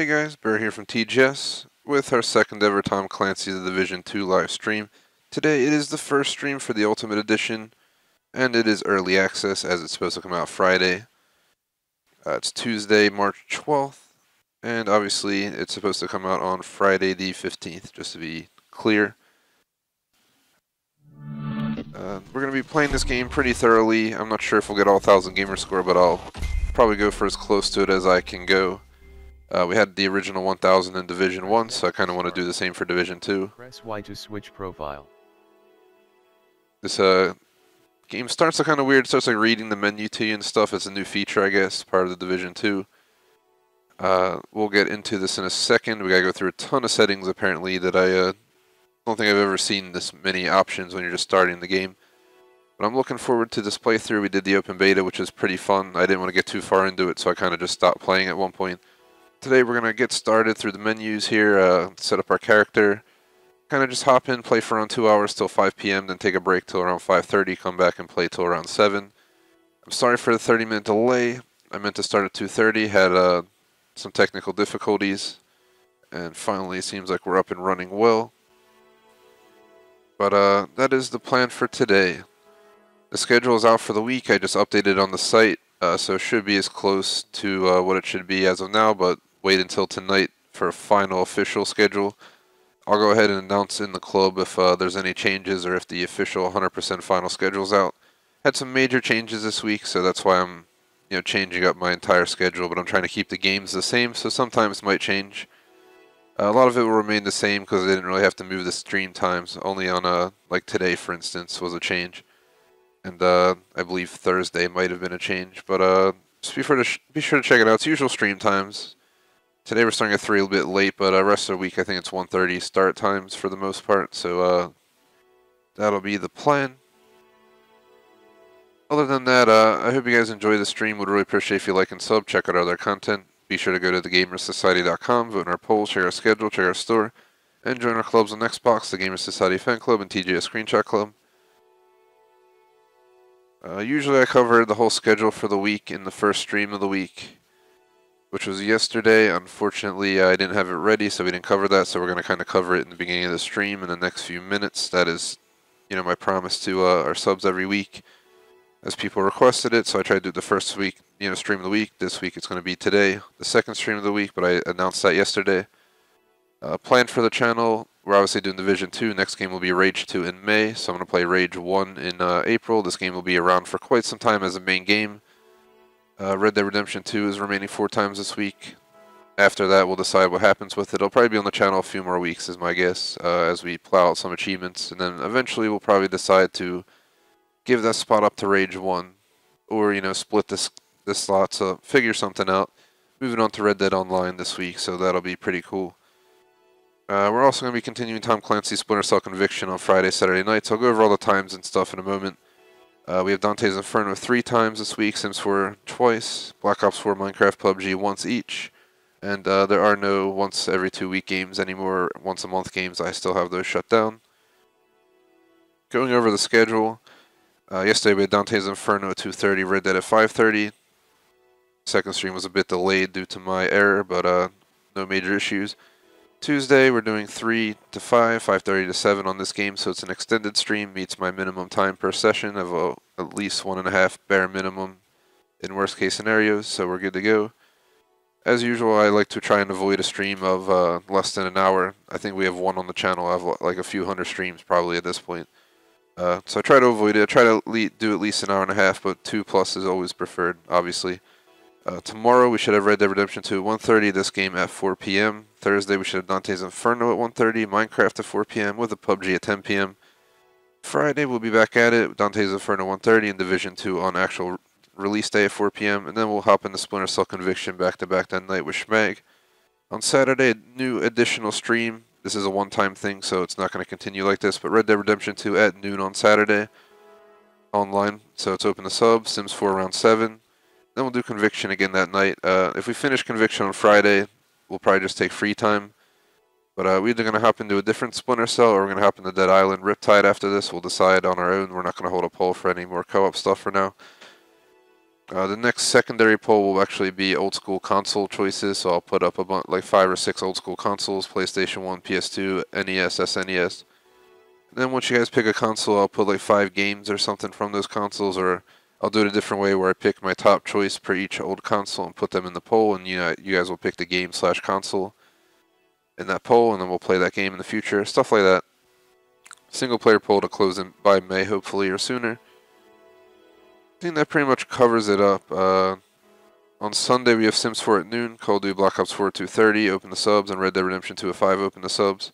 Hey guys, Bear here from TGS with our second ever Tom Clancy The Division 2 live stream. Today it is the first stream for the Ultimate Edition, and it is early access as it's supposed to come out Friday. It's Tuesday, March 12th, and obviously it's supposed to come out on Friday the 15th, just to be clear. We're going to be playing this game pretty thoroughly. I'm not sure if we'll get all 1,000 gamer score, but I'll probably go for as close to it as I can go. We had the original 1000 in Division 1, so I kind of want to do the same for Division 2. Press Y to switch profile. This game starts kind of weird. It starts like reading the menu to you and stuff. It's a new feature, I guess, part of the Division 2. We'll get into this in a second. We gotta go through a ton of settings apparently that I don't think I've ever seen this many options when you're just starting the game. But I'm looking forward to this playthrough. We did the open beta, which was pretty fun. I didn't want to get too far into it, so I kind of just stopped playing at one point. Today we're going to get started through the menus here, set up our character, kind of just hop in, play for around 2 hours till 5 p.m., then take a break till around 5:30, come back and play till around 7. I'm sorry for the 30-minute delay. I meant to start at 2:30, had some technical difficulties, and finally it seems like we're up and running well. But that is the plan for today. The schedule is out for the week. I just updated on the site, so it should be as close to what it should be as of now, but wait until tonight for a final official schedule. I'll go ahead and announce in the club if there's any changes or if the official 100% final schedule's out. Had some major changes this week, so that's why I'm changing up my entire schedule, but I'm trying to keep the games the same, so sometimes it might change. A lot of it will remain the same because I didn't really have to move the stream times. Only on like today, for instance, was a change. And I believe Thursday might have been a change, but just be sure to check it out. It's usual stream times. Today we're starting at 3 a little bit late, but rest of the week I think it's 1:30 start times for the most part, so that'll be the plan. Other than that, I hope you guys enjoy the stream. Would really appreciate if you like and sub, check out our other content. Be sure to go to thegamersociety.com, vote in our polls, check our schedule, check our store, and join our clubs on Xbox, the Gamers Society Fan Club, and TGS Screenshot Club. Usually I cover the whole schedule for the week in the first stream of the week, which was yesterday. Unfortunately, I didn't have it ready, so we didn't cover that, so we're going to kind of cover it in the beginning of the stream in the next few minutes. That is, my promise to our subs every week, as people requested it, so I tried to do the first week, stream of the week. This week it's going to be today, the second stream of the week, but I announced that yesterday. Planned for the channel, we're obviously doing Division 2. Next game will be Rage 2 in May, so I'm going to play Rage 1 in April. This game will be around for quite some time as a main game. Red Dead Redemption 2 is remaining 4 times this week. After that, we'll decide what happens with it. It'll probably be on the channel a few more weeks, is my guess, as we plow out some achievements. And then eventually we'll probably decide to give that spot up to Rage 1. Or, split this slot, so figure something out. Moving on to Red Dead Online this week, so that'll be pretty cool. We're also going to be continuing Tom Clancy's Splinter Cell Conviction on Friday, Saturday nights. I'll go over all the times and stuff in a moment. We have Dante's Inferno 3 times this week, Sims 4 twice, Black Ops 4, Minecraft, PUBG once each, and there are no once every 2 week games anymore, once a month games. I still have those shut down. Going over the schedule, yesterday we had Dante's Inferno at 2:30, Red Dead at 5:30. Second stream was a bit delayed due to my error, but no major issues. Tuesday, we're doing 3 to 5, 5:30 to 7 on this game, so it's an extended stream, meets my minimum time per session of at least 1.5 bare minimum in worst case scenarios, so we're good to go. As usual, I like to try and avoid a stream of less than an hour. I think we have one on the channel. I have like a few hundred streams probably at this point. So I try to avoid it. I try to do at least an hour and a half, but 2+ is always preferred, obviously. Tomorrow we should have Red Dead Redemption 2 at 1:30, this game at 4 p.m. Thursday we should have Dante's Inferno at 1:30, Minecraft at 4 p.m. with a PUBG at 10 p.m. Friday we'll be back at it, Dante's Inferno 1:30 and Division 2 on actual release day at 4 p.m. And then we'll hop into Splinter Cell Conviction back-to-back that night with Schmag. On Saturday, new additional stream. This is a one-time thing, so it's not going to continue like this, but Red Dead Redemption 2 at noon on Saturday. Online, so it's open to subs, Sims 4 around 7. Then we'll do Conviction again that night. If we finish Conviction on Friday, we'll probably just take free time. But we're either going to hop into a different Splinter Cell or we're going to hop into Dead Island Riptide after this. We'll decide on our own. We're not going to hold a poll for any more co-op stuff for now. The next secondary poll will actually be old school console choices, so I'll put up a bunch, like 5 or 6 old school consoles: PlayStation 1, PS2, NES, SNES. And then once you guys pick a console, I'll put like 5 games or something from those consoles, or I'll do it a different way where I pick my top choice per each old console and put them in the poll, and you guys will pick the game/console in that poll, and then we'll play that game in the future, stuff like that. Single player poll to close in by May, hopefully, or sooner. I think that pretty much covers it up. On Sunday, we have Sims 4 at noon, Call of Duty Black Ops 4 at 2:30, open the subs, and Red Dead Redemption 2 at 5, open the subs.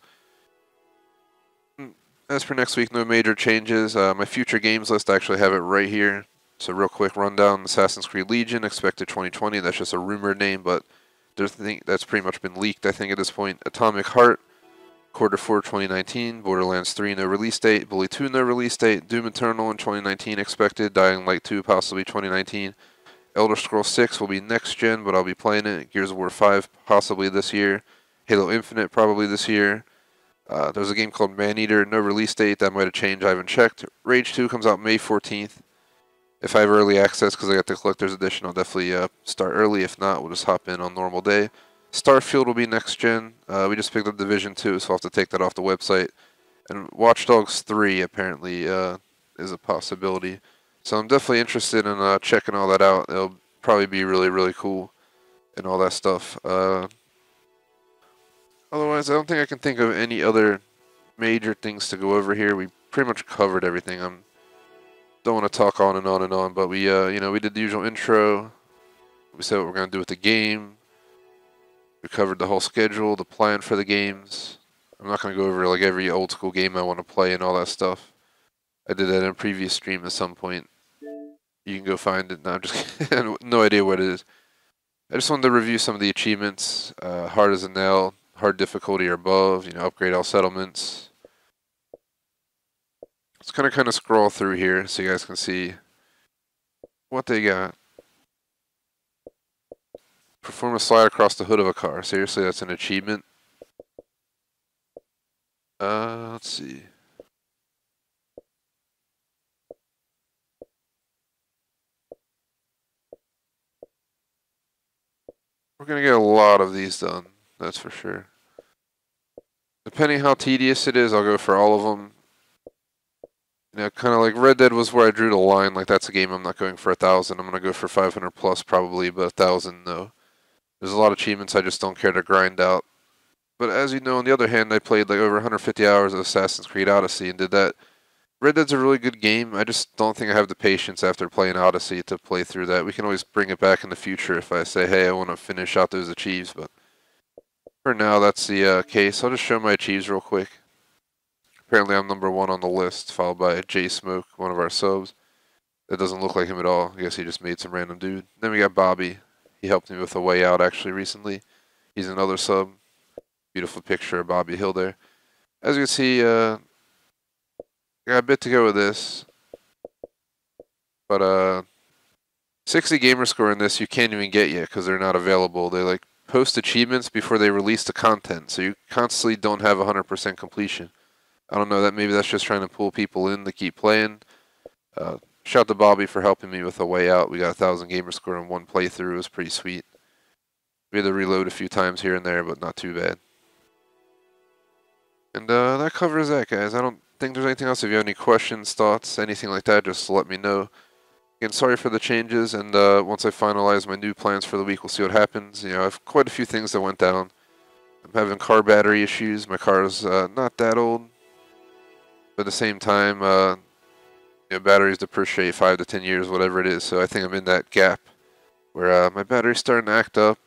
As for next week, no major changes. My future games list, I actually have it right here. So real quick rundown: Assassin's Creed Legion, expected 2020. That's just a rumored name, but that's pretty much been leaked, I think, at this point. Atomic Heart, Q4 2019. Borderlands 3, no release date. Bully 2, no release date. Doom Eternal in 2019 expected. Dying Light 2, possibly 2019. Elder Scrolls 6 will be next gen, but I'll be playing it. Gears of War 5 possibly this year. Halo Infinite probably this year. There's a game called Maneater, no release date. That might have changed. I haven't checked. Rage 2 comes out May 14th. If I have early access, because I got the collector's edition, I'll definitely start early. If not, we'll just hop in on normal day. Starfield will be next gen. We just picked up Division 2, so I'll have to take that off the website. And Watch Dogs 3 apparently is a possibility. So I'm definitely interested in checking all that out. It'll probably be really, really cool and all that stuff. Otherwise, I don't think I can think of any other major things to go over here. We pretty much covered everything. Don't want to talk on and on and on, but we did the usual intro. We said what we're going to do with the game. We covered the whole schedule, the plan for the games. I'm not going to go over like every old school game I want to play and all that stuff. I did that in a previous stream at some point. You can go find it. No, I'm just kidding. No idea what it is. I just wanted to review some of the achievements. Hard as a nail, hard difficulty or above. Upgrade all settlements. Let's kind of scroll through here so you guys can see what they got. Perform a slide across the hood of a car. Seriously, that's an achievement. Let's see. We're gonna get a lot of these done, that's for sure. Depending how tedious it is, I'll go for all of them. Kind of like Red Dead was where I drew the line. Like, that's a game I'm not going for 1,000. I'm gonna go for 500 plus probably, but 1,000 no. There's a lot of achievements I just don't care to grind out. But as you know, on the other hand, I played like over 150 hours of Assassin's Creed Odyssey and did that. Red Dead's a really good game. I just don't think I have the patience after playing Odyssey to play through that. We can always bring it back in the future if I say, hey, I want to finish out those achieves, but for now, that's the case. I'll just show my achieves real quick. Apparently, I'm number 1 on the list, followed by J Smoke, one of our subs. That doesn't look like him at all. I guess he just made some random dude. Then we got Bobby. He helped me with a way out, actually, recently. He's another sub. Beautiful picture of Bobby Hill there. As you can see, I got a bit to go with this. But 60 gamer score in this you can't even get yet because they're not available. They like post achievements before they release the content, so you constantly don't have 100% completion. I don't know, maybe that's just trying to pull people in to keep playing. Shout out to Bobby for helping me with a way out. We got 1,000 gamer score in one playthrough. It was pretty sweet. We had to reload a few times here and there, but not too bad. And that covers that, guys. I don't think there's anything else. If you have any questions, thoughts, anything like that, just let me know. Again, sorry for the changes, and once I finalize my new plans for the week, we'll see what happens. I have quite a few things that went down. I'm having car battery issues. My car is not that old, but at the same time, batteries depreciate 5 to 10 years, whatever it is. So I think I'm in that gap where my battery's starting to act up.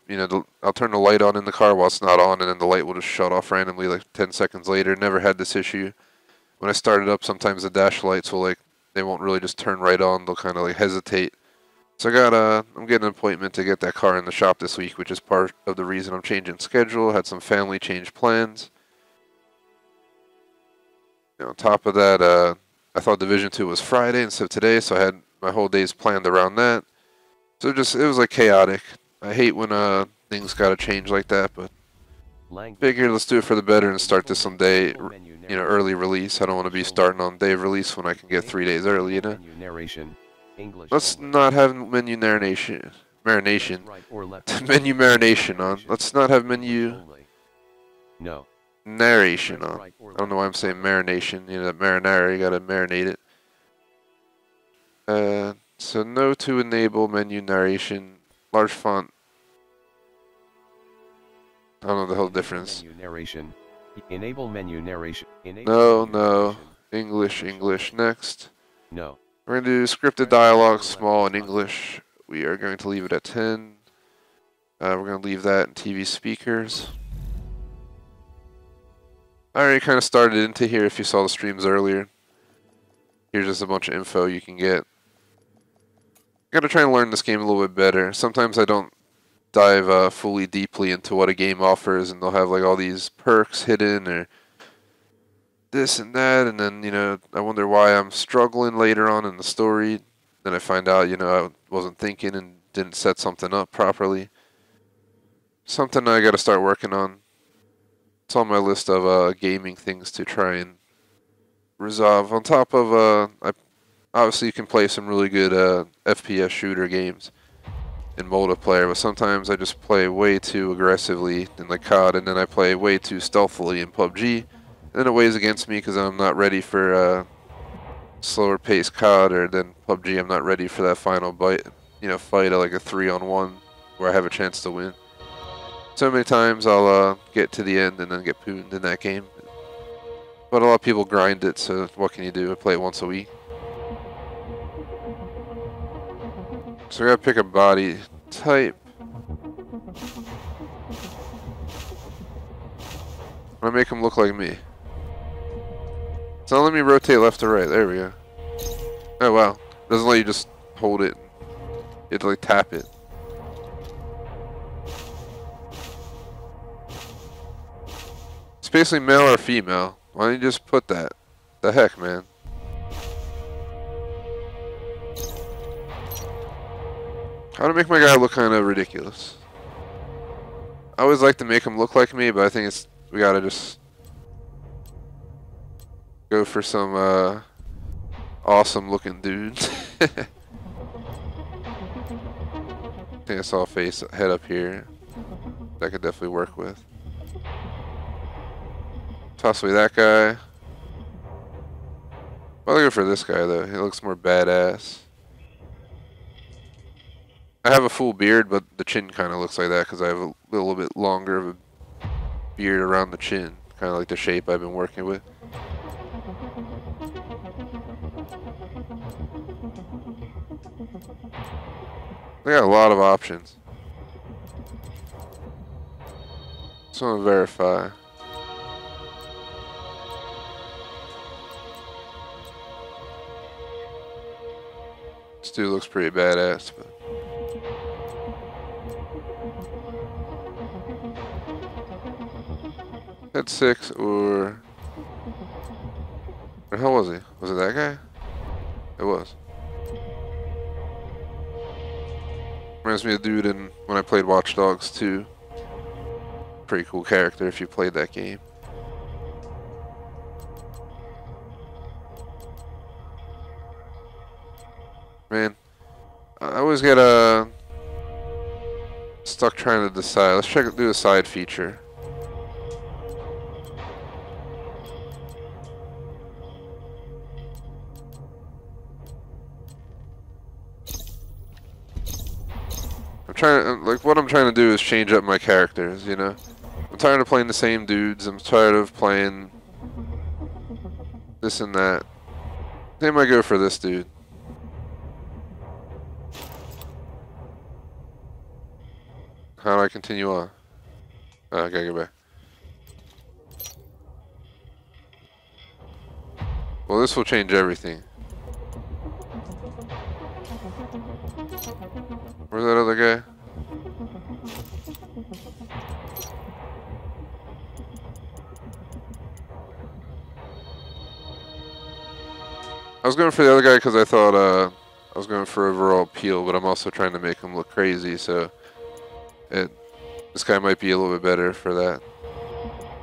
I'll turn the light on in the car while it's not on, and then the light will just shut off randomly like 10 seconds later. Never had this issue. When I start it up, sometimes the dash lights will they won't really just turn right on. They'll kind of hesitate. So I'm getting an appointment to get that car in the shop this week, which is part of the reason I'm changing schedule. Had some family change plans. On top of that, I thought Division 2 was Friday instead of today, so I had my whole days planned around that. So it was like chaotic. I hate when things gotta change like that, but figured let's do it for the better and start this on day, early release. I don't want to be starting on day of release when I can get 3 days early, Narration. English Let's only. not have menu marination. Marination. Right or left. Menu marination on. Let's not have menu Only. No. narration Press on. right or I don't know left why I'm to saying toggle. marination. You know, that marinara, you gotta marinate it. So no to enable menu narration. Large font. I don't know the whole Enable difference. menu narration. Enable menu narration. Enable No, menu no. narration. English, English. Next. No. We're going to do scripted Press right dialogue, or left small to in toggle. English. We are going to leave it at 10. We're going to leave that in TV speakers. I already kind of started into here if you saw the streams earlier. Here's just a bunch of info you can get. Got to try and learn this game a little bit better. Sometimes I don't dive fully deeply into what a game offers, and they'll have like all these perks hidden or this and that, and then, you know, I wonder why I'm struggling later on in the story. Then I find out, you know, I wasn't thinking and didn't set something up properly. Something I got to start working on. It's on my list of gaming things to try and resolve. On top of, obviously you can play some really good FPS shooter games in multiplayer, but sometimes I just play way too aggressively in like COD, and then I play way too stealthily in PUBG. Then it weighs against me because I'm not ready for slower paced COD, or then PUBG I'm not ready for that final fight at like a 3-on-1 where I have a chance to win. So many times I'll get to the end and then get pooned in that game. But a lot of people grind it, so what can you do? I play it once a week. So I gotta pick a body type. I make him look like me. It's not letting me rotate left or right. There we go. Oh wow. Doesn't let you just hold it. You have to like tap it. It's basically male or female. Why don't you just put that? The heck, man. How to make my guy look kind of ridiculous. I always like to make him look like me, but I think we gotta just go for some awesome looking dudes. I think I saw a face head up here that I could definitely work with. Possibly that guy. I'll go for this guy though. He looks more badass. I have a full beard, but the chin kind of looks like that because I have a little bit longer of a beard around the chin. Kind of like the shape I've been working with. They got a lot of options. Just want to verify. This dude looks pretty badass, but Head 6 or where the hell was he? Was it that guy? It was. Reminds me of the dude in when I played Watch Dogs 2. Pretty cool character if you played that game. Man, I always get stuck trying to decide. Let's do a side feature. What I'm trying to do is change up my characters, you know? I'm tired of playing the same dudes. I'm tired of playing this and that. I think I might go for this dude. How do I continue on? Oh, I gotta go back. Well, this will change everything. Where's that other guy? I was going for the other guy because I thought I was going for overall appeal, but I'm also trying to make him look crazy, so this guy might be a little bit better for that.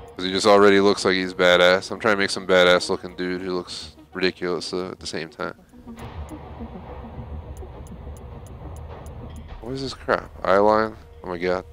Because he just already looks like he's badass. I'm trying to make some badass looking dude who looks ridiculous at the same time. What is this crap? Eyeline? Oh my god.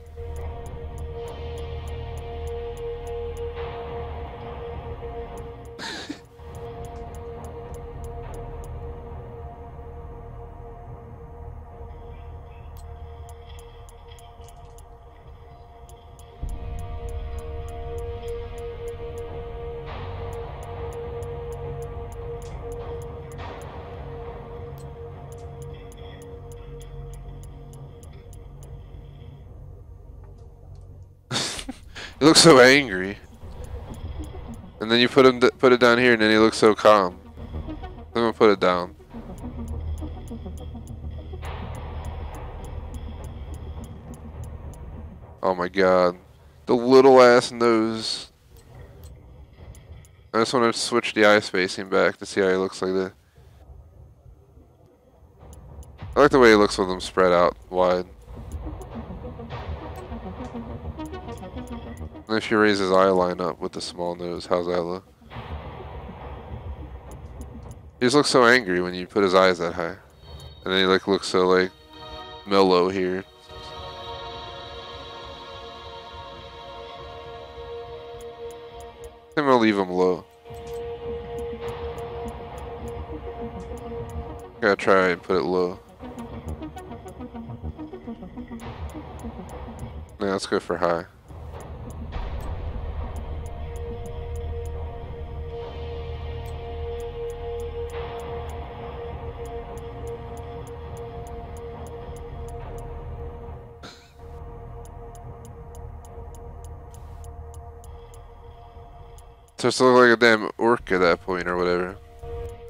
He looks so angry. And then you put it down here, and then he looks so calm. I'm gonna put it down. Oh my god. The little ass nose. I just want to switch the eye spacing back to see how he looks like this. I like the way he looks with them spread out wide. And if you raise his eye line up with the small nose, how's that look? He just looks so angry when you put his eyes that high. And then he like looks so like mellow here. I'm gonna leave him low. Gotta try and put it low. Yeah, let's go for high. Starts to look like a damn orc at that point or whatever.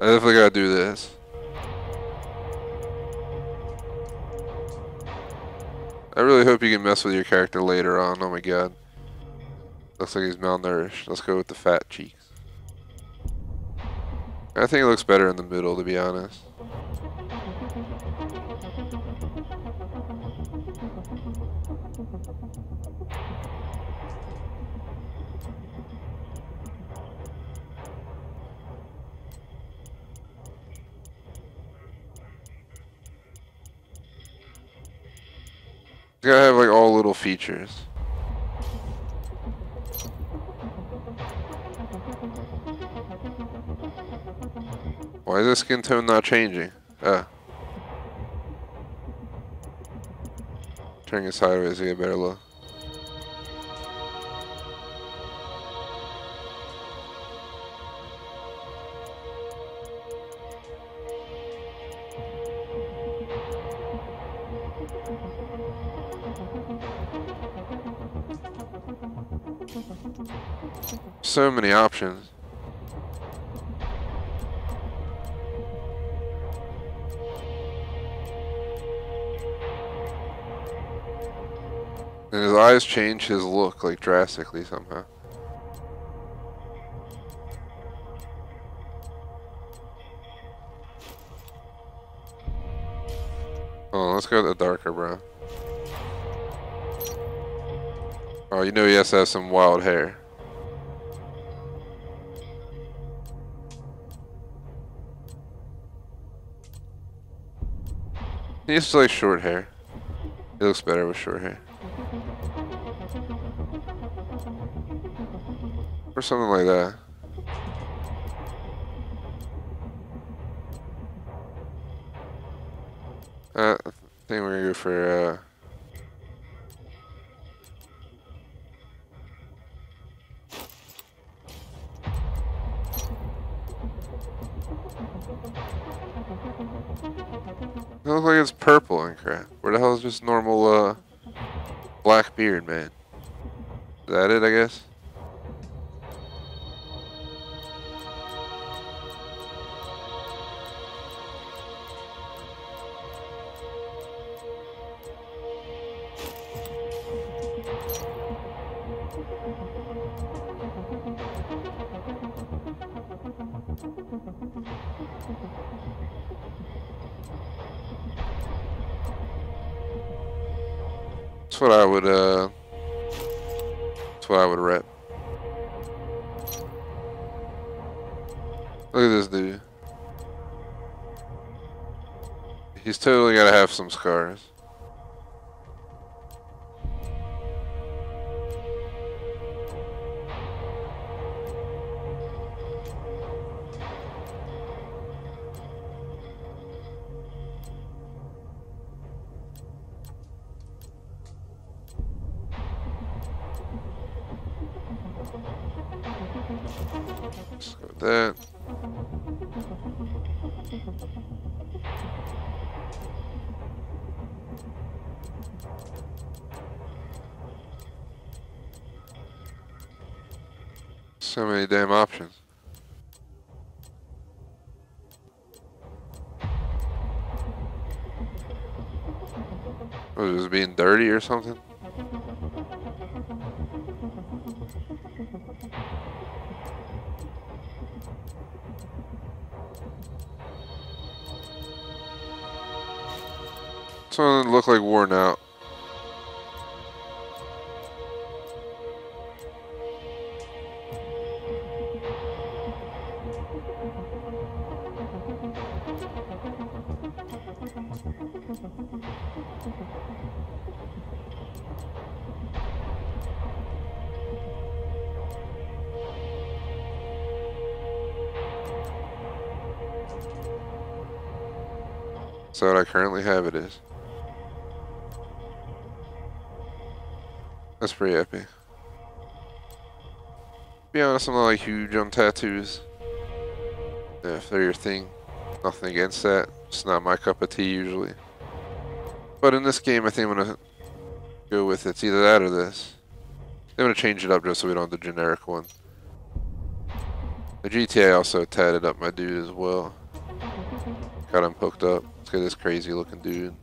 I definitely gotta do this. I really hope you can mess with your character later on. Oh my god. Looks like he's malnourished. Let's go with the fat cheeks. I think it looks better in the middle, to be honest. You gotta have like all little features. Why is the skin tone not changing? Ah. Turning it sideways to get a better look. So many options. And his eyes change his look like drastically somehow. Oh, let's go with the darker brown. Oh, you know he has to have some wild hair. He has like short hair. He looks better with short hair. Or something like that. I think we're gonna go for it looks like it's purple and crap. Where the hell is just normal black beard, man? Is that it, I guess? That's what I would rep. Look at this dude. He's totally gotta have some scars. Let's go with that. So many damn options. Was this being dirty or something? Some look like worn out. So what I currently have it is. That's pretty epic. Be honest, I'm not like huge on tattoos. Yeah, if they're your thing, nothing against that. It's not my cup of tea usually. But in this game, I think I'm gonna go with it's either that or this. I'm gonna change it up just so we don't have the generic one. The GTA also tatted up my dude as well. Got him hooked up. Let's get this crazy looking dude.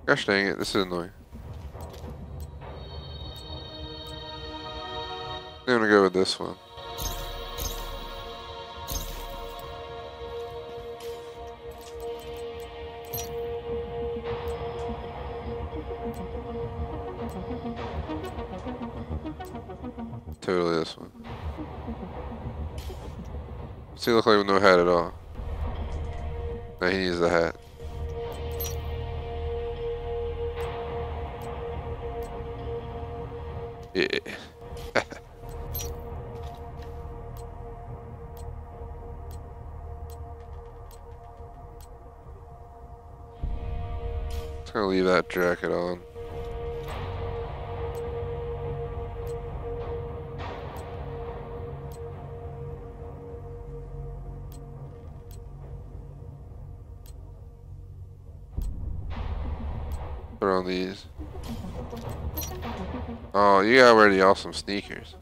Gosh dang it, this is annoying. I'm gonna go with this one. Totally this one. Does he look like with no hat at all? No, he needs the hat. Yeah. Just gonna leave that jacket on. Put on these. Oh, you got already awesome sneakers.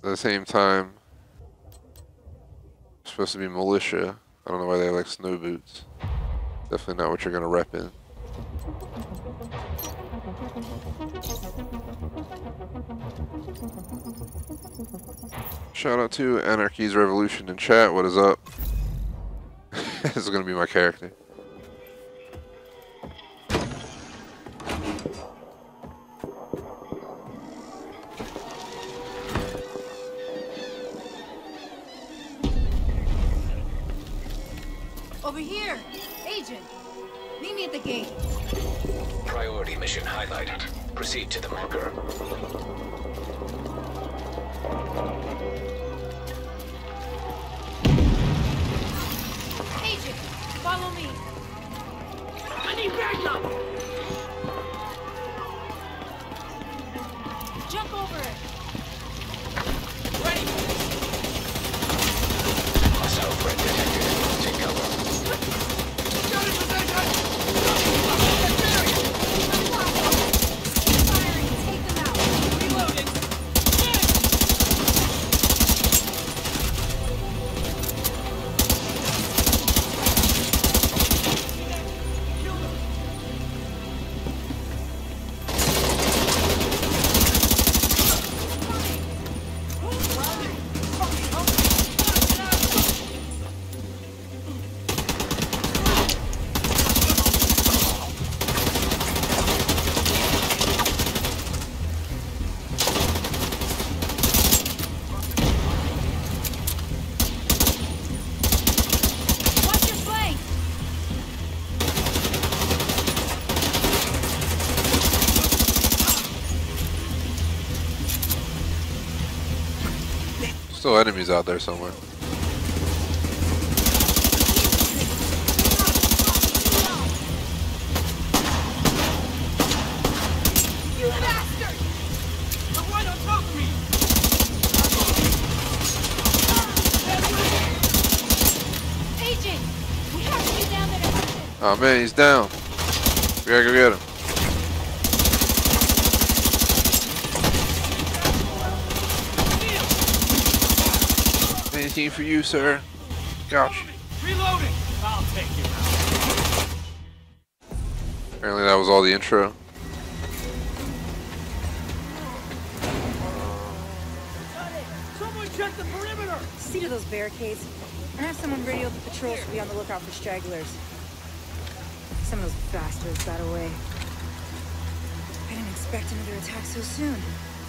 At the same time, it's supposed to be militia. I don't know why they have like snow boots. Definitely not what you're gonna rep in. Shout out to Anarchy's Revolution in chat. What is up? This is gonna be my character. Over here! Agent! Meet me at the gate. Priority mission highlighted. Proceed to the marker. Agent! Follow me! I need backup! Jump over it! Ready! Hostile threat detected. Take cover. Got it, position! Firing! Take them out! Reloading! enemies out there somewhere. You bastard! They're right on top of me! Agent! We have to get down there to help him! Oh man, he's down. We gotta go get him. Anything for you, sir? Got you. Reloading! I'll take you out. Apparently that was all the intro. Someone check the perimeter! See to those barricades, and have someone radio the patrols to be on the lookout for stragglers. Some of those bastards got away. I didn't expect another attack so soon.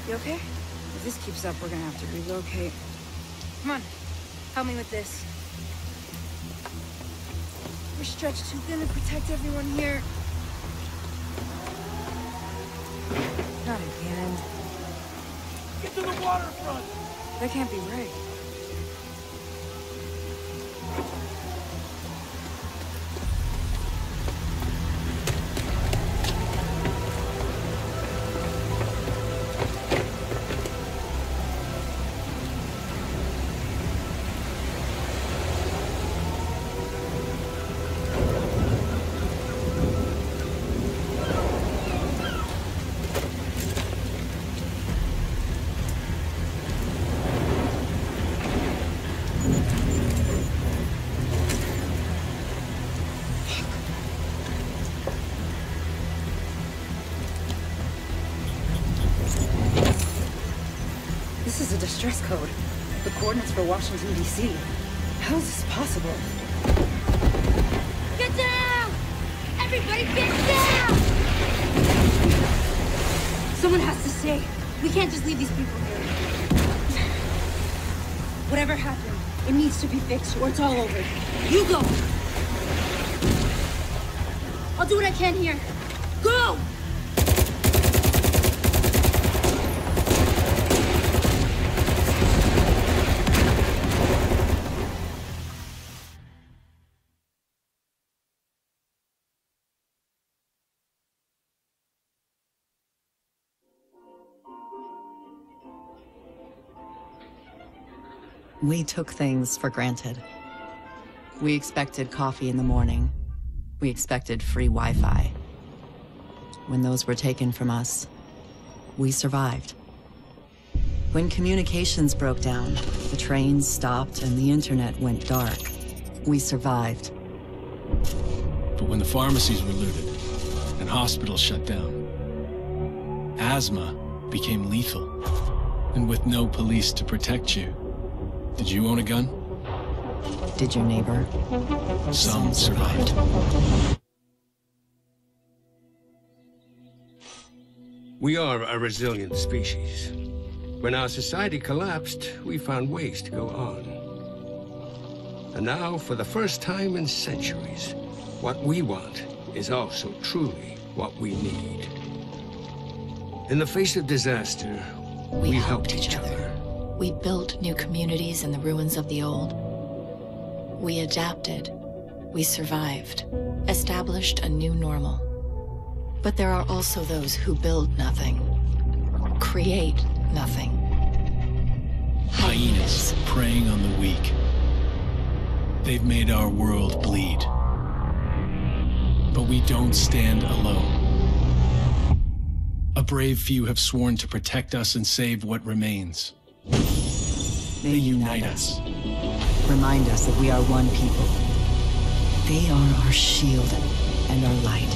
You okay? If this keeps up, we're gonna have to relocate. Come on, help me with this. We're stretched too thin to protect everyone here. Not again. Get to the waterfront! That can't be right. This is a distress code. The coordinates for Washington, D.C. How is this possible? Get down! Everybody get down! Someone has to stay. We can't just leave these people here. Whatever happened, it needs to be fixed or it's all over. You go! I'll do what I can here. Go! We took things for granted. We expected coffee in the morning. We expected free Wi-Fi. When those were taken from us, we survived. When communications broke down, the trains stopped and the internet went dark, we survived. But when the pharmacies were looted and hospitals shut down, asthma became lethal. And with no police to protect you, did you own a gun? Did your neighbor? Some survived. We are a resilient species. When our society collapsed, we found ways to go on. And now, for the first time in centuries, what we want is also truly what we need. In the face of disaster, we helped each other. We built new communities in the ruins of the old. We adapted. We survived. Established a new normal. But there are also those who build nothing. Create nothing. Hyenas preying on the weak. They've made our world bleed. But we don't stand alone. A brave few have sworn to protect us and save what remains. They unite us. Remind us that we are one people. They are our shield and our light.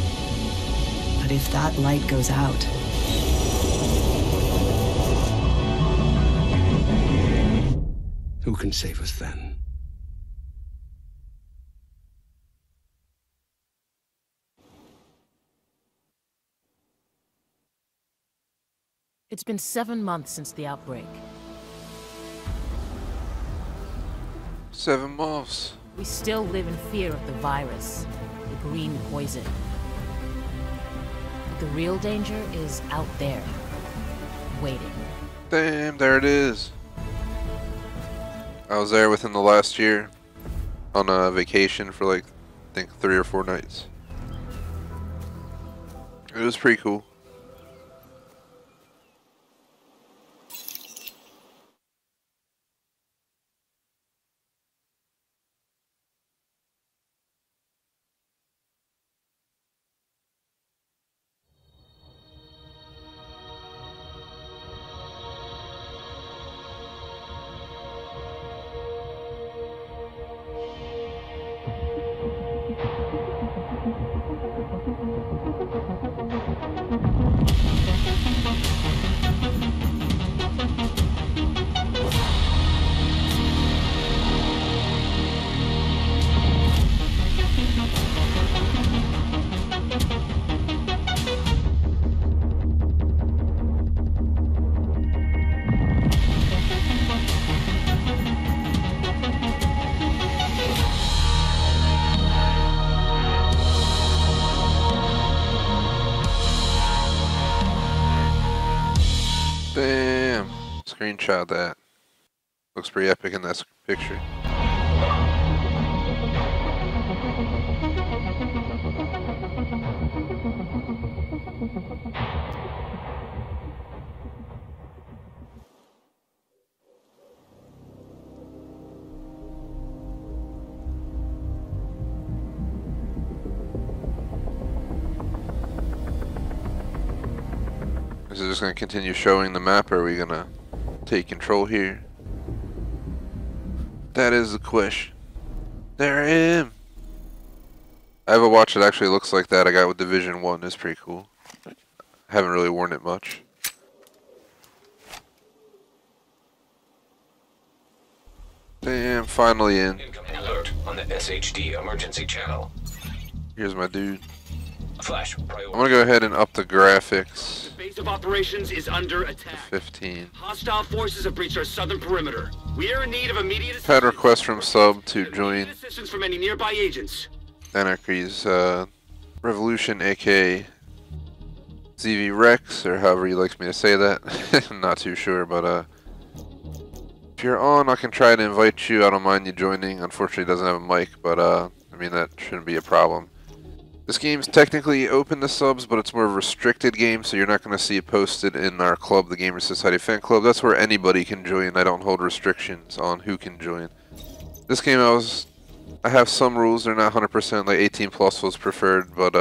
But if that light goes out, who can save us then? It's been 7 months since the outbreak. 7 months. We still live in fear of the virus, the green poison. The real danger is out there, waiting. Damn, there it is. I was there within the last year on a vacation for like, I think 3 or 4 nights. It was pretty cool. Damn. Screenshot that. Looks pretty epic in that picture. Is it just going to continue showing the map, or are we going to take control here? That is the question. There I am. I have a watch that actually looks like that I got with Division 1. It's pretty cool. I haven't really worn it much. Damn, finally in. Incoming alert on the SHD emergency channel. Here's my dude. Flash priority. I'm gonna go ahead and up the graphics. The base of operations is under attack. 15. Hostile forces have breached our southern perimeter. We are in need of immediate assistance. Had a request from sub to join Assistance from any nearby agents. Anarchy's Revolution, aka ZV Rex, or however he likes me to say that. I'm not too sure, but if you're on, I can try to invite you. I don't mind you joining. Unfortunately, it doesn't have a mic, but I mean, that shouldn't be a problem. This game's technically open to subs, but it's more of a restricted game, so you're not going to see it posted in our club, the Gamer Society Fan Club. That's where anybody can join. I don't hold restrictions on who can join. This game, I have some rules. They're not 100%. Like 18 plus was preferred, but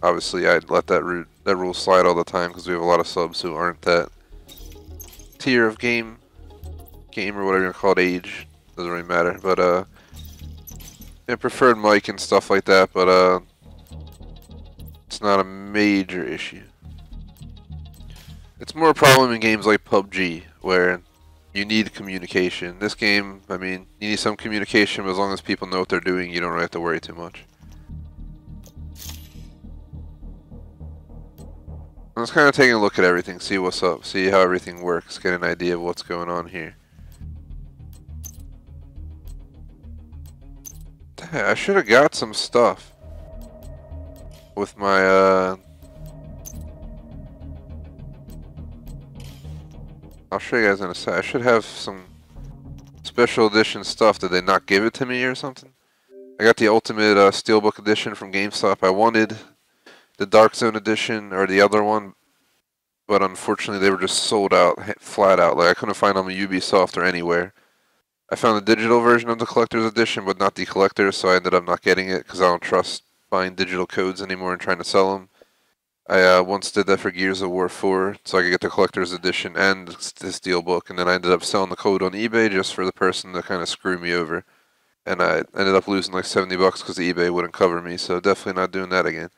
obviously I'd let that rule slide all the time because we have a lot of subs who aren't that tier of game or whatever you call it, age. Doesn't really matter. But yeah, preferred mic and stuff like that, but it's not a major issue. It's more a problem in games like PUBG, where you need communication. This game, I mean, you need some communication, but as long as people know what they're doing, you don't really have to worry too much. I'm just kind of taking a look at everything, see what's up, see how everything works, get an idea of what's going on here. Dang, I should have got some stuff with my I'll show you guys in a sec. I should have some special edition stuff. Did they not give it to me or something? I got the Ultimate Steelbook edition from GameStop. I wanted the Dark Zone edition or the other one, but unfortunately they were just sold out, flat out. Like I couldn't find them on Ubisoft or anywhere. I found the digital version of the collector's edition, but not the collector, so I ended up not getting it because I don't trust buying digital codes anymore and trying to sell them. I once did that for Gears of War 4, so I could get the collector's edition and the steelbook, and then I ended up selling the code on eBay just for the person to kind of screw me over. And I ended up losing like 70 bucks because the eBay wouldn't cover me, so definitely not doing that again.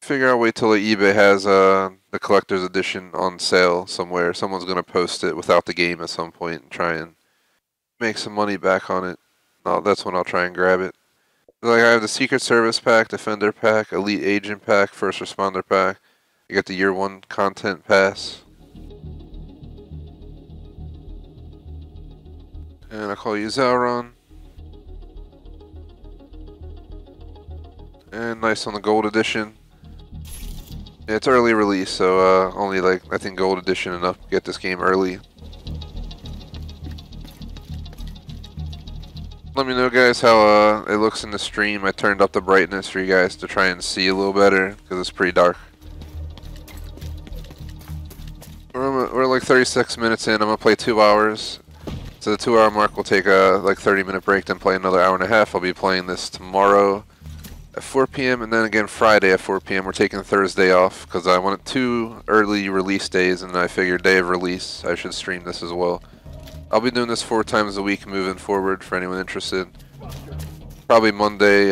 Figure out, wait till the eBay has the collector's edition on sale somewhere. Someone's going to post it without the game at some point and try and make some money back on it. No, that's when I'll try and grab it. Like I have the Secret Service pack, Defender pack, Elite Agent pack, First Responder pack. You get the Year 1 content pass. And I call you Zauron. And nice on the Gold Edition. Yeah, it's early release, so only like, I think Gold Edition enough to get this game early. Let me know, guys, how it looks in the stream. I turned up the brightness for you guys to try and see a little better because it's pretty dark. We're like 36 minutes in. I'm gonna play 2 hours. So the 2 hour mark, we'll take a like 30-minute break, then play another hour and a half. I'll be playing this tomorrow at 4 p.m. and then again Friday at 4 p.m. We're taking Thursday off because I wanted 2 early release days, and I figured day of release I should stream this as well. I'll be doing this 4 times a week moving forward for anyone interested. Probably Monday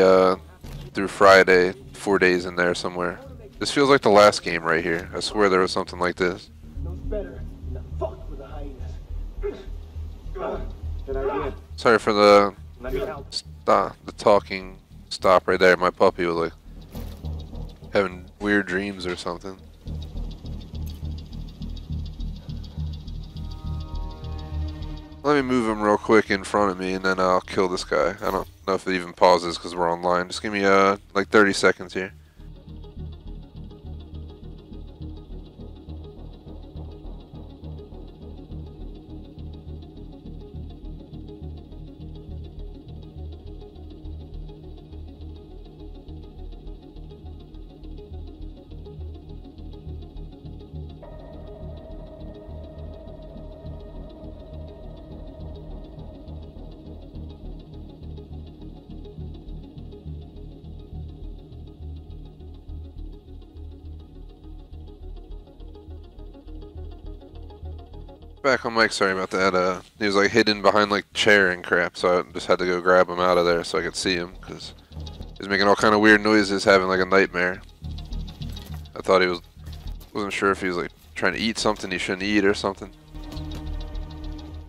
through Friday, 4 days in there somewhere. This feels like the last game right here. I swear there was something like this. Sorry for the talking stop right there. My puppy was like having weird dreams or something. Let me move him real quick in front of me and then I'll kill this guy. I don't know if it even pauses because we're online. Just give me like 30 seconds here. Back on mic, sorry about that. He was like hidden behind like chair and crap, so I just had to go grab him out of there so I could see him because he was making all kind of weird noises, having like a nightmare. I thought he wasn't sure if he was like trying to eat something he shouldn't eat or something.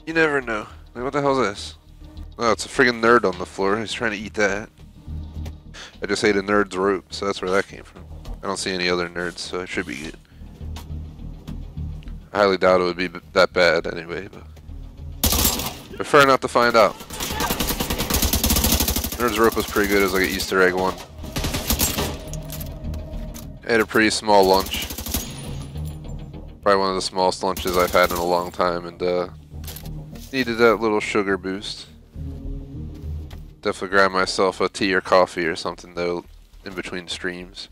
You never know. Like, what the hell is this? Oh, it's a friggin' nerd on the floor. He's trying to eat that. I just ate a nerd's rope, so that's where that came from. I don't see any other nerds, so it should be good. I highly doubt it would be that bad anyway, but prefer not to find out. Nerd's rope was pretty good. It was like an Easter egg one. I had a pretty small lunch. Probably one of the smallest lunches I've had in a long time, and needed that little sugar boost. Definitely grab myself a tea or coffee or something though in between streams.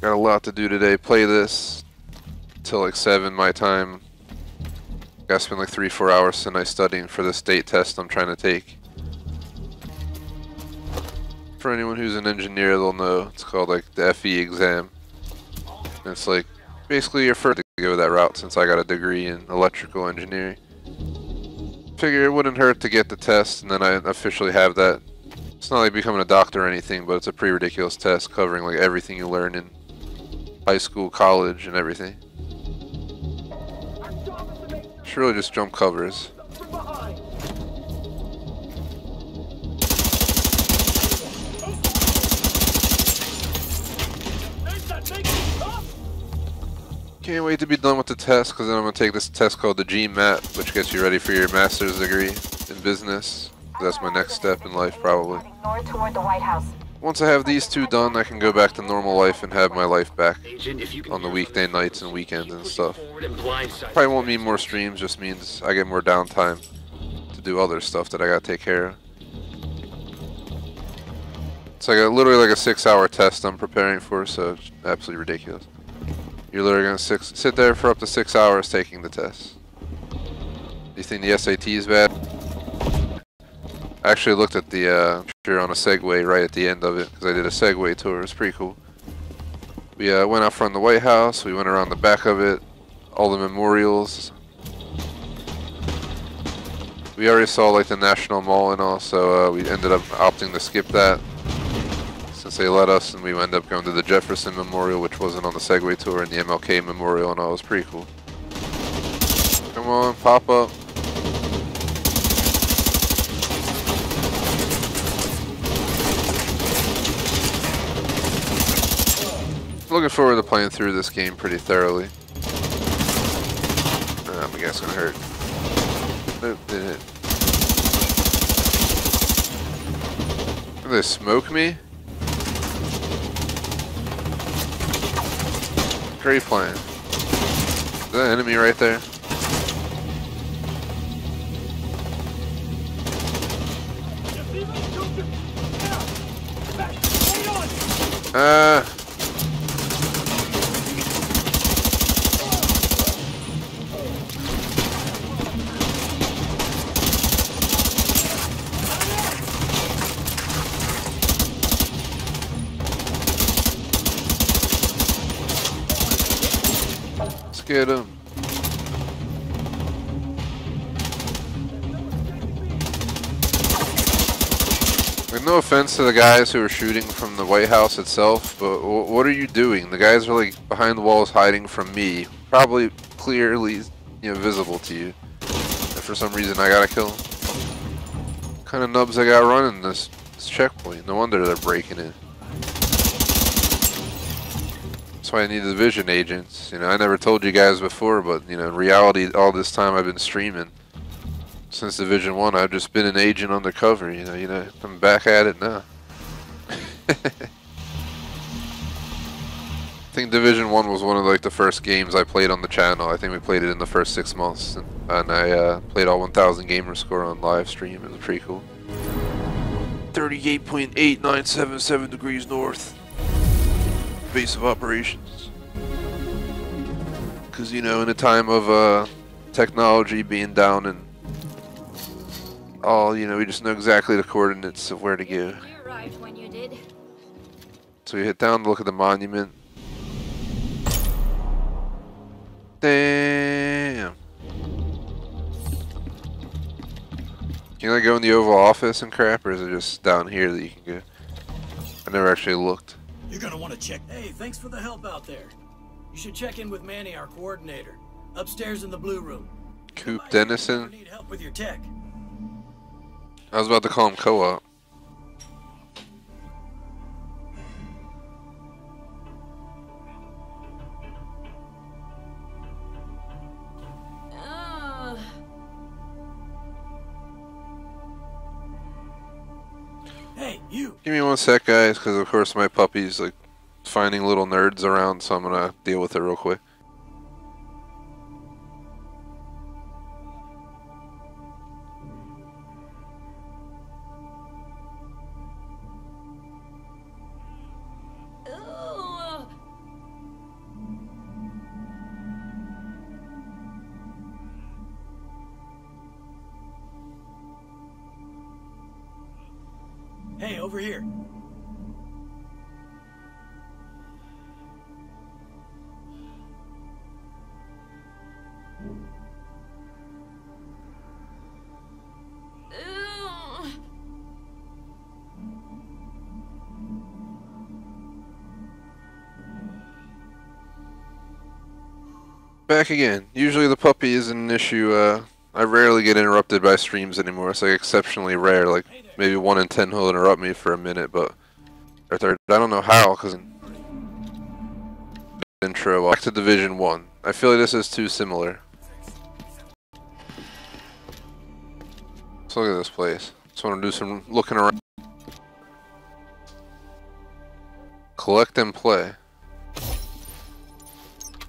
Got a lot to do today. Play this till like 7 my time. Gotta spend like 3-4 hours tonight studying for this state test I'm trying to take. For anyone who's an engineer, they'll know it's called like the FE exam. And it's like basically your first to go that route since I got a degree in electrical engineering. Figure it wouldn't hurt to get the test and then I officially have that. It's not like becoming a doctor or anything, but it's a pretty ridiculous test covering like everything you learn in high school, college, and everything. Should really just jump covers. Can't wait to be done with the test because then I'm going to take this test called the GMAT, which gets you ready for your master's degree in business. That's my next step in life probably. Toward the White House. Once I have these 2 done, I can go back to normal life and have my life back on the weekday nights and weekends and stuff. Probably won't mean more streams, just means I get more downtime to do other stuff that I gotta take care of. It's like literally like a 6-hour test I'm preparing for, so it's absolutely ridiculous. You're literally gonna sit there for up to 6 hours taking the test. Do you think the SAT is bad? I actually looked at the on a Segway right at the end of it because I did a Segway tour. It was pretty cool. We went out front of the White House. We went around the back of it, all the memorials. We already saw like the National Mall and all, so we ended up opting to skip that since they let us, and we ended up going to the Jefferson Memorial, which wasn't on the Segway tour, and the MLK Memorial and all. It was pretty cool. Come on, pop up. Looking forward to playing through this game pretty thoroughly. My gas gonna hurt. Nope, didn't hit. Did they smoke me? Great plan. Is that an enemy right there? Let's get him. Like, no offense to the guys who are shooting from the White House itself, but what are you doing? The guys are like behind the walls hiding from me, probably clearly, you know, visible to you. And for some reason, I gotta kill them. What kind of nubs I got running this checkpoint? No wonder they're breaking it. That's why I need the Division agents. You know, I never told you guys before, but you know, in reality, all this time I've been streaming. Since Division 1, I've just been an agent undercover, you know, I'm back at it now. I think Division 1 was one of like the first games I played on the channel. I think we played it in the first 6 months, and I played all 1000 gamer score on live stream. It was pretty cool. 38.8977 degrees north. Base of operations. Because, you know, in a time of technology being down and all, you know, we just know exactly the coordinates of where to go. You arrived when you did. So we hit down to look at the monument. Damn. Can I go in the Oval Office and crap, or is it just down here that you can go? I never actually looked. You're gonna want to check. Hey, thanks for the help out there. You should check in with Manny, our coordinator, upstairs in the blue room. Coop Dennison. Need help with your tech. I was about to call him Co-op. Hey, you. Give me one sec, guys, because of course my puppy's like finding little nerds around, so I'm gonna deal with it real quick. Hey, over here. Back again. Usually the puppy isn't an issue. I rarely get interrupted by streams anymore. It's like exceptionally rare. Like maybe 1 in 10 will interrupt me for a minute, but or third, I don't know how, because intro back to Division 1. I feel like this is too similar. Let's look at this place. Just want to do some looking around. Collect and play.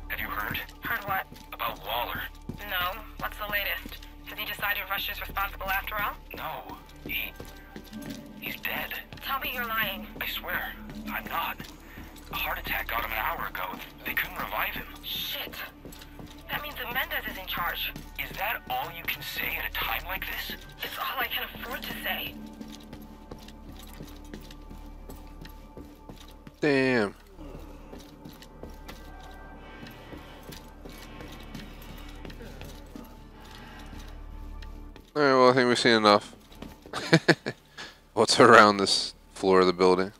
Have you heard? Heard what? About Waller. No. What's the latest? Has he decided Russia's responsible after all? No. He's dead. Tell me you're lying. I swear. I'm not. A heart attack got him an hour ago. They couldn't revive him. Shit. That means that Mendez is in charge. Is that all you can say at a time like this? It's all I can afford to say. Damn. Alright, well I think we've seen enough. What's around this floor of the building?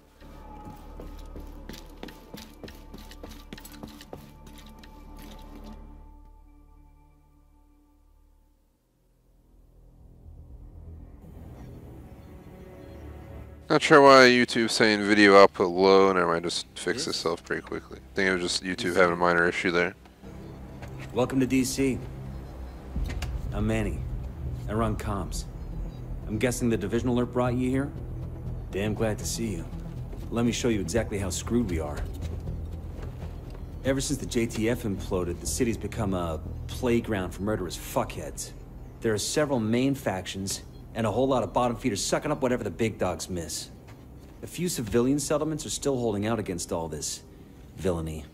Not sure why YouTube's saying video output low. Never mind, just fix itself pretty quickly. I think it was just YouTube having a minor issue there. Welcome to DC. I'm Manny. I run comms. I'm guessing the division alert brought you here? Damn glad to see you. Let me show you exactly how screwed we are. Ever since the JTF imploded, the city's become a playground for murderous fuckheads. There are several main factions, and a whole lot of bottom feeders sucking up whatever the big dogs miss. A few civilian settlements are still holding out against all this villainy.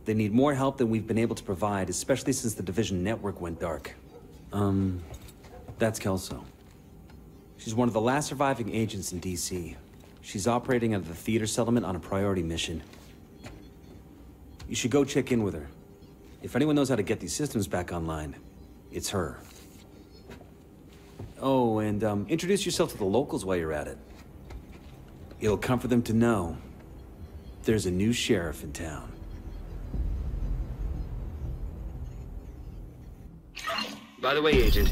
They need more help than we've been able to provide, especially since the Division network went dark. That's Kelso. She's one of the last surviving agents in DC. She's operating out of the theater settlement on a priority mission. You should go check in with her. If anyone knows how to get these systems back online, it's her. Oh, and introduce yourself to the locals while you're at it. It'll comfort them to know there's a new sheriff in town. By the way, Agent,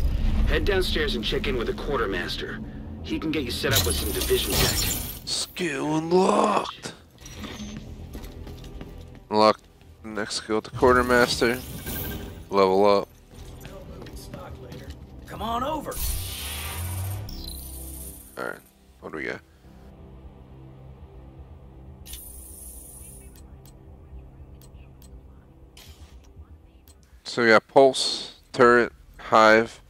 head downstairs and check in with the quartermaster. He can get you set up with some division tech. Skill unlocked. Unlock the next skill to quartermaster. Level up. Come on over. Alright, what do we got? So we got pulse, turret, hive.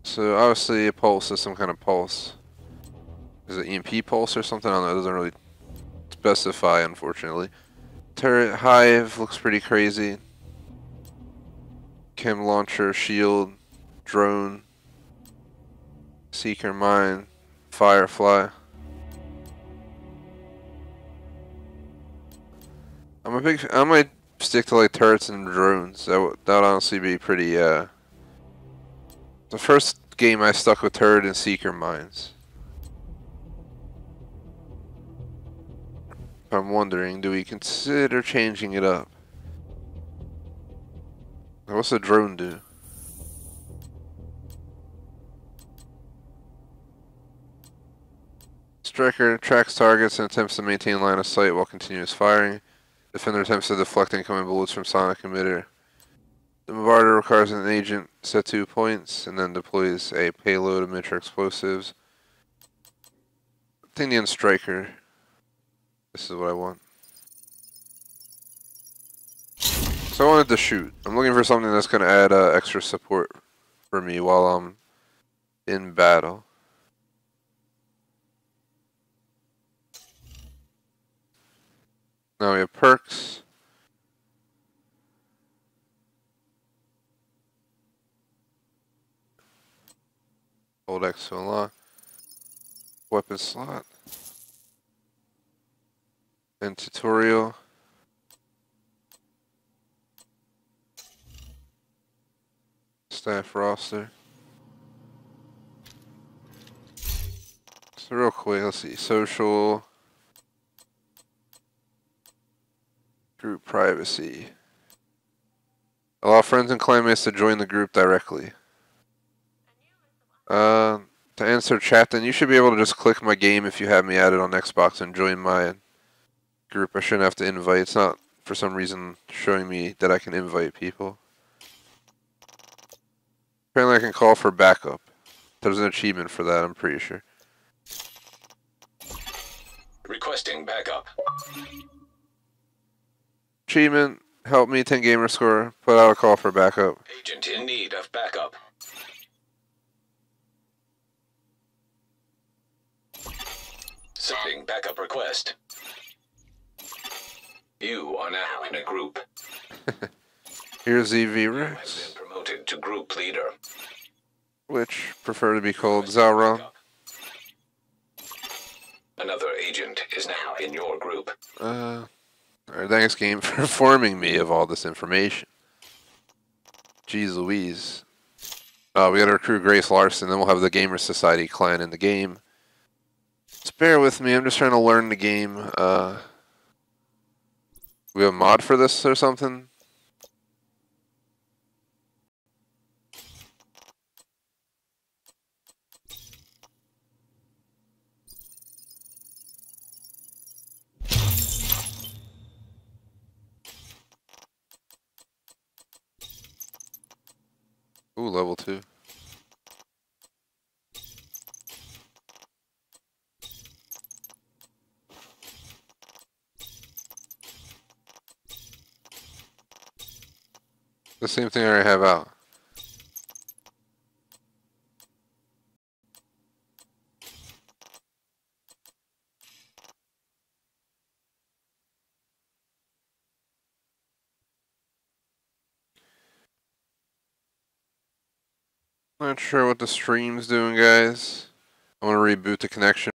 So obviously a pulse is some kind of pulse. Is it EMP pulse or something? I don't know, it doesn't really specify, unfortunately. Turret, hive looks pretty crazy. Chem launcher, shield, drone, seeker mine, firefly. I might stick to like turrets and drones. That would honestly be pretty. The first game I stuck with turret and seeker mines. I'm wondering, do we consider changing it up? What's a drone do? Striker tracks targets and attempts to maintain line of sight while continuous firing. Defender attempts to deflect incoming bullets from sonic emitter. The bombardier requires an agent set 2 points and then deploys a payload of miniature explosives. Indian striker. This is what I want. So I wanted to shoot. I'm looking for something that's going to add extra support for me while I'm in battle. Now we have perks. Hold X to unlock. Weapon slot. And tutorial. Staff roster. So real quick, let's see. Social. Group privacy. Allow friends and clanmates to join the group directly. To answer chat, then you should be able to just click my game if you have me added on Xbox and join my group. I shouldn't have to invite. It's not for some reason showing me that I can invite people. Apparently I can call for backup. There's an achievement for that, I'm pretty sure. Requesting backup. Achievement, help me 10 gamer score, put out a call for backup. Agent in need of backup. Sending backup request. You are now in a group. Here's EV Rex. Promoted to group leader. Which prefer to be called Zara. Another agent is now in your group. Alright, thanks game for informing me of all this information. Jeez Louise. We gotta recruit Grace Larson, then we'll have the Gamer Society clan in the game. Just bear with me, I'm just trying to learn the game. We have a mod for this or something? Ooh, level 2. The same thing I already have out. Not sure what the stream's doing, guys. I want to reboot the connection.